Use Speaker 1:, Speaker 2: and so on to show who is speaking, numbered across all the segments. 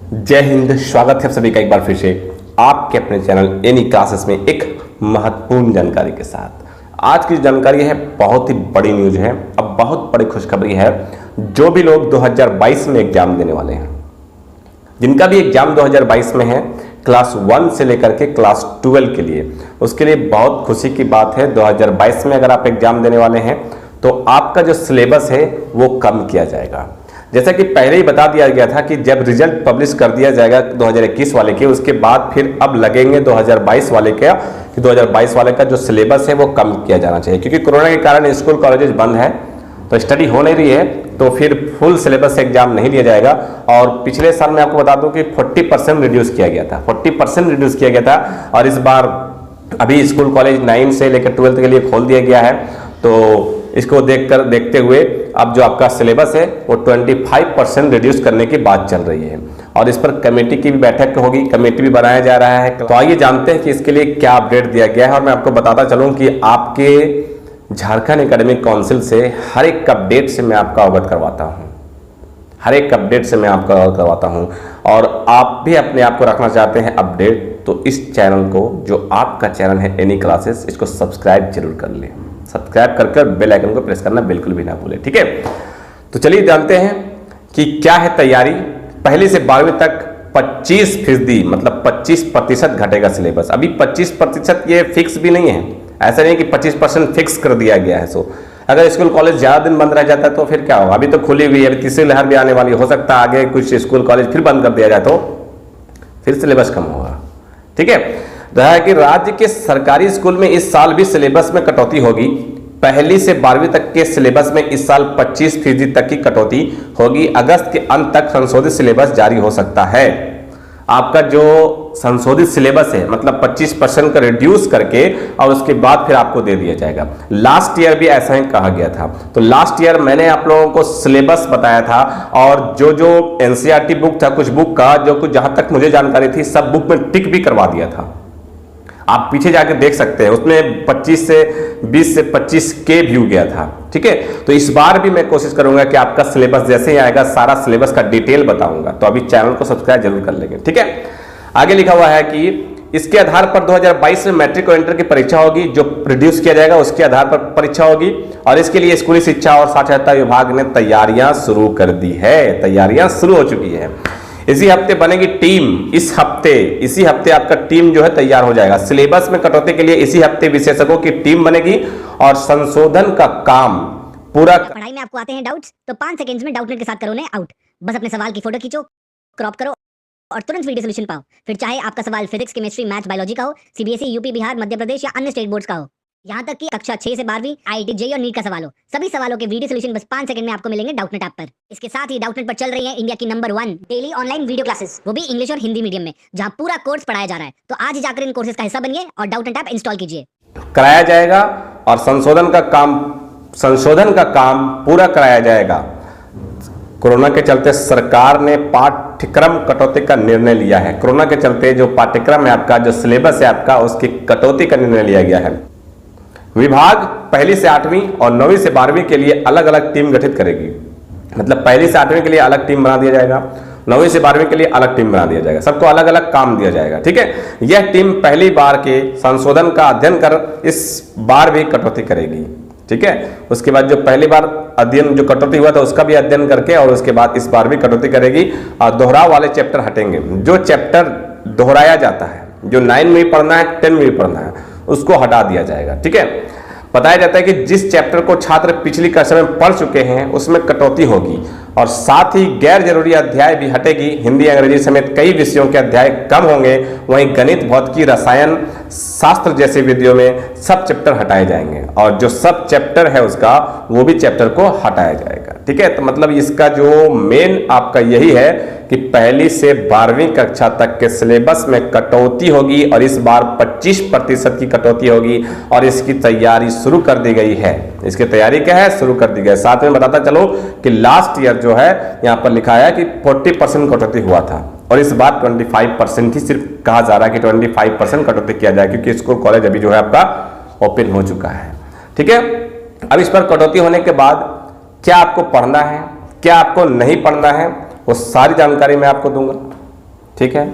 Speaker 1: जय हिंद। स्वागत है आप सभी का एक बार फिर से आपके अपने चैनल एनी क्लासेस में एक महत्वपूर्ण जानकारी के साथ। आज की जानकारी है बहुत ही बड़ी न्यूज है। अब बहुत बड़ी खुशखबरी है। जो भी लोग 2022 में एग्जाम देने वाले हैं, जिनका भी एग्जाम 2022 में है, क्लास 1 से लेकर के क्लास 12 के लिए, उसके लिए बहुत खुशी की बात है। 2022 में अगर आप एग्जाम देने वाले हैं तो आपका जो सिलेबस है वो कम किया जाएगा। जैसा कि पहले ही बता दिया गया था कि जब रिजल्ट पब्लिश कर दिया जाएगा 2021 वाले के, उसके बाद फिर अब लगेंगे 2022 वाले के, कि 2022 वाले का जो सिलेबस है वो कम किया जाना चाहिए। क्योंकि कोरोना के कारण स्कूल कॉलेजेस बंद है तो स्टडी हो नहीं रही है, तो फिर फुल सिलेबस से एग्जाम नहीं लिया जाएगा। और पिछले साल मैं आपको बता दूं कि 40% रिड्यूस किया गया था, 40% रिड्यूस किया गया था। और इस बार अभी स्कूल कॉलेज 9 से लेकर 12 के लिए खोल दिया गया है। तो इसको देखते हुए अब जो आपका सिलेबस है वो 25% रिड्यूस करने की बात चल रही है। और इस पर कमेटी की भी बैठक होगी, कमेटी भी बनाया जा रहा है। तो आइए जानते हैं कि इसके लिए क्या अपडेट दिया गया है। और मैं आपको बताता चलूं कि आपके झारखंड एकेडमिक काउंसिल से हर एक अपडेट से मैं आपका अवगत करवाता हूं, हर एक अपडेट से मैं आपका अवगत करवाता हूं। और आप भी अपने आप को रखना चाहते हैं अपडेट, तो इस चैनल को, जो आपका चैनल है एनी क्लासेस, इसको सब्सक्राइब जरूर कर लें। सब्सक्राइब करके बेल आइकन को प्रेस करना बिल्कुल भी ना भूलें, ठीक है। तो चलिए जानते हैं कि क्या है तैयारी। पहली से 12वीं तक 25% मतलब 25% घटेगा सिलेबस। अभी 25% ये फिक्स भी नहीं है, ऐसा नहीं कि 25% फिक्स कर दिया गया है। सो अगर स्कूल कॉलेज ज्यादा दिन बंद रह जाता है तो फिर क्या होगा। अभी तो खुली हुई है, अभी तीसरी लहर भी आने वाली, हो सकता है आगे कुछ स्कूल कॉलेज फिर बंद कर दिया जाए तो फिर सिलेबस कम होगा, ठीक है। रहा है कि राज्य के सरकारी स्कूल में इस साल भी सिलेबस में कटौती होगी। पहली से 12वीं तक के सिलेबस में इस साल 25% तक की कटौती होगी। अगस्त के अंत तक संशोधित सिलेबस जारी हो सकता है। आपका जो संशोधित सिलेबस है मतलब 25% का रिड्यूस करके और उसके बाद फिर आपको दे दिया जाएगा। लास्ट ईयर भी ऐसा ही कहा गया था। तो लास्ट ईयर मैंने आप लोगों को सिलेबस बताया था और जो एनसीईआरटी बुक था, कुछ बुक का जो कुछ जहां तक मुझे जानकारी थी, सब बुक में टिक भी करवा दिया था। आप पीछे जाके देख सकते हैं, उसमें 20 से 25 के व्यू गया था, ठीक है। तो इस बार भी मैं कोशिश करूंगा कि आपका सिलेबस जैसे ही आएगा सारा सिलेबस का डिटेल बताऊंगा। तो अभी चैनल को सब्सक्राइब जरूर कर लेंगे, ठीक है। आगे लिखा हुआ है कि इसके आधार पर 2022 में मैट्रिक और इंटर की परीक्षा होगी, जो रिड्यूस किया जाएगा उसके आधार पर परीक्षा होगी। और इसके लिए स्कूली शिक्षा और साक्षरता विभाग ने तैयारियां शुरू कर दी है, तैयारियां शुरू हो चुकी है। इसी हफ्ते बनेगी टीम, इसी हफ्ते आपका टीम जो है तैयार हो जाएगा। सिलेबस में कटौती के लिए इसी हफ्ते विशेषज्ञों की टीम बनेगी और संशोधन का काम पूरा।
Speaker 2: पढ़ाई में आपको आते हैं डाउट्स, तो 5 सेकंड्स में डाउटनेट के साथ करो ने आउट। बस अपने सवाल की फोटो खींचो, क्रॉप करो और तुरंत वीडियो सोल्यूशन पाओ। फिर चाहे आपका सवाल फिजिक्स, केमिस्ट्री, मैथ, बायोलॉजी का हो, सीबीएसई, यूपी, बिहार, मध्य प्रदेश या अन्य स्टेट बोर्ड्स का हो, यहाँ तक कि कक्षा 6 से 12वीं, आईआईटी, जेईई और नीट का सवाल हो, सभी सवालों के वीडियो सोल्यूशन बस 5 सेकंड में आपको मिलेंगे डाउटनेट ऐप पर। इसके साथ ही डाउटनेट पर चल रही है इंडिया की number 1 daily online video classes, वो भी इंग्लिश और हिंदी मीडियम में, जहाँ पूरा कोर्स पढ़ाया जा रहा है। तो आज ही जाकर इन कोर्सेज का हिस्सा बनिए और डाउटनेट ऐप इंस्टॉल कीजिए।
Speaker 1: कराया जाएगा और संशोधन का काम पूरा कराया जाएगा। कोरोना के चलते सरकार ने पाठ्यक्रम कटौती का निर्णय लिया है। कोरोना के चलते जो पाठ्यक्रम है आपका, जो सिलेबस है आपका, उसकी कटौती का निर्णय लिया गया है। विभाग पहली से 8वीं और 9वीं से 12वीं के लिए अलग अलग टीम गठित करेगी। मतलब पहली से 8वीं के लिए अलग टीम बना दिया जाएगा, 9वीं से 12वीं के लिए अलग टीम बना दिया जाएगा। सबको अलग अलग काम दिया जाएगा, ठीक है। यह टीम पहली बार के संशोधन का अध्ययन कर इस बार भी कटौती करेगी, ठीक है। उसके बाद जो पहली बार अध्ययन जो कटौती हुआ था उसका भी अध्ययन करके और उसके बाद इस बार भी कटौती करेगी। और दोहराव वाले चैप्टर हटेंगे। जो चैप्टर दोहराया जाता है, जो 9 में भी पढ़ना है, 10 में भी पढ़ना है, उसको हटा दिया जाएगा, ठीक है। बताया जाता है कि जिस चैप्टर को छात्र पिछली कक्षा में पढ़ चुके हैं उसमें कटौती होगी और साथ ही गैर जरूरी अध्याय भी हटेगी। हिंदी, अंग्रेजी समेत कई विषयों के अध्याय कम होंगे। वहीं गणित, भौतिकी, रसायन शास्त्र जैसे विषयों में सब चैप्टर हटाए जाएंगे और जो सब चैप्टर है उसका वो भी चैप्टर को हटाया जाएगा, ठीक है। तो मतलब इसका जो मेन आपका यही है कि पहली से 12वीं कक्षा तक के सिलेबस में कटौती होगी और इस बार 25% की कटौती होगी और इसकी तैयारी शुरू कर दी गई है। इसकी तैयारी क्या है, शुरू कर दी गई है। साथ में बताता चलो कि लास्ट ईयर जो है यहाँ पर लिखा है कि 40% कटौती हुआ था और इस बार 25% ही सिर्फ कहा जा रहा है कि 25% कटौती किया जाए, क्योंकि स्कूल कॉलेज अभी जो है आपका ओपन हो चुका है, ठीक है। अब इस पर कटौती होने के बाद क्या आपको पढ़ना है, क्या आपको नहीं पढ़ना है, वो सारी जानकारी मैं आपको दूंगा। ठीक है।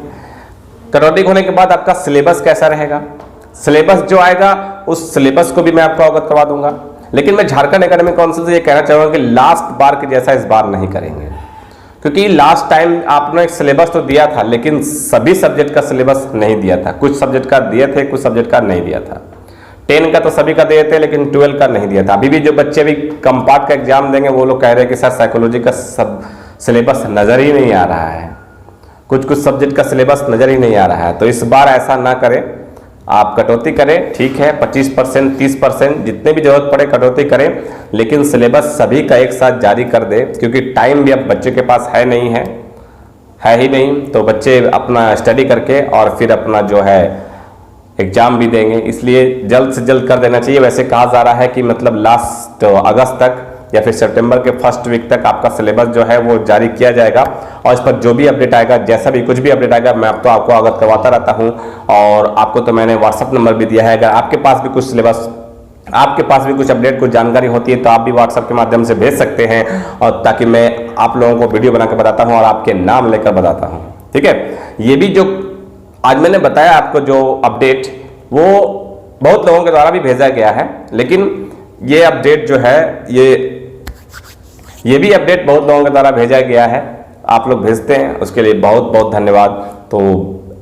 Speaker 1: कटौती होने के बाद आपका सिलेबस कैसा रहेगा, सिलेबस जो आएगा उस सिलेबस को भी मैं आपको अवगत करवा दूंगा। लेकिन मैं झारखंड एकेडमिक काउंसिल से ये कहना चाहूँगा कि लास्ट बार के जैसा इस बार नहीं करेंगे, क्योंकि लास्ट टाइम आपने एक सिलेबस तो दिया था लेकिन सभी सब्जेक्ट का सिलेबस नहीं दिया था। कुछ सब्जेक्ट का दिए थे, कुछ सब्जेक्ट का नहीं दिया था। 10 का तो सभी का दिए थे लेकिन 12 का नहीं दिया था। अभी भी जो बच्चे भी कंपार्ट का एग्जाम देंगे वो लोग कह रहे हैं कि सर साइकोलॉजी का सब सिलेबस नज़र ही नहीं आ रहा है, कुछ सब्जेक्ट का सिलेबस नज़र ही नहीं आ रहा है। तो इस बार ऐसा ना करें, आप कटौती करें, ठीक है, 25%, 30% जितने भी जरूरत पड़े कटौती करें, लेकिन सिलेबस सभी का एक साथ जारी कर दे, क्योंकि टाइम भी अब बच्चे के पास है ही नहीं। तो बच्चे अपना स्टडी करके और फिर अपना जो है एग्जाम भी देंगे, इसलिए जल्द से जल्द कर देना चाहिए। वैसे कहा जा रहा है कि मतलब लास्ट अगस्त तक या फिर सितंबर के फर्स्ट वीक तक आपका सिलेबस जो है वो जारी किया जाएगा, और इस पर जो भी अपडेट आएगा, जैसा भी कुछ भी अपडेट आएगा, मैं आपको अवगत करवाता रहता हूं। और आपको तो मैंने व्हाट्सअप नंबर भी दिया है, अगर आपके पास भी कुछ सिलेबस, आपके पास भी कुछ अपडेट, कुछ जानकारी होती है तो आप भी व्हाट्सएप के माध्यम से भेज सकते हैं, और ताकि मैं आप लोगों को वीडियो बना के बताता हूँ और आपके नाम लेकर बताता हूँ। ठीक है, ये भी जो आज मैंने बताया आपको जो अपडेट, वो बहुत लोगों के द्वारा भी भेजा गया है, लेकिन ये अपडेट जो है ये भी अपडेट बहुत लोगों के द्वारा भेजा गया है। आप लोग भेजते हैं, उसके लिए बहुत बहुत धन्यवाद। तो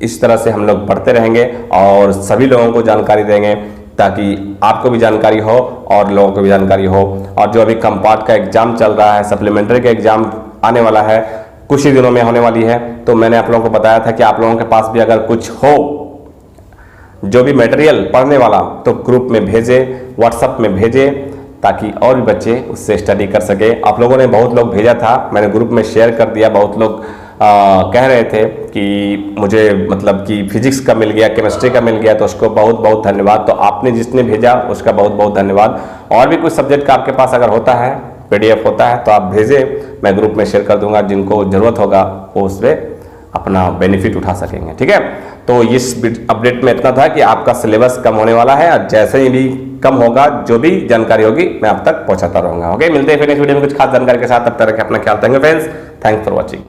Speaker 1: इस तरह से हम लोग बढ़ते रहेंगे और सभी लोगों को जानकारी देंगे, ताकि आपको भी जानकारी हो और लोगों को भी जानकारी हो। और जो अभी कंपार्ट का एग्जाम चल रहा है, सप्लीमेंट्री का एग्जाम आने वाला है, कुछ ही दिनों में होने वाली है, तो मैंने आप लोगों को बताया था कि आप लोगों के पास भी अगर कुछ हो, जो भी मटेरियल पढ़ने वाला, तो ग्रुप में भेजे, व्हाट्सएप में भेजे, ताकि और भी बच्चे उससे स्टडी कर सके। आप लोगों ने बहुत लोग भेजा था, मैंने ग्रुप में शेयर कर दिया। बहुत लोग कह रहे थे कि मुझे मतलब कि फिजिक्स का मिल गया, केमिस्ट्री का मिल गया, तो उसको बहुत बहुत धन्यवाद। तो आपने जिसने भेजा उसका बहुत बहुत धन्यवाद। और भी कुछ सब्जेक्ट का आपके पास अगर होता है, PDF होता है, तो आप भेजें, मैं ग्रुप में शेयर कर दूंगा। जिनको ज़रूरत होगा वो उसमें अपना बेनिफिट उठा सकेंगे। ठीक है, तो इस अपडेट में इतना था कि आपका सिलेबस कम होने वाला है, और जैसे ही भी कम होगा, जो भी जानकारी होगी मैं आप तक पहुंचाता रहूंगा। ओके, मिलते हैं फिर नेक्स्ट वीडियो में कुछ खास जानकारी के साथ। तब तक रखें अपना ख्याल। Thank you friends, thanks for watching.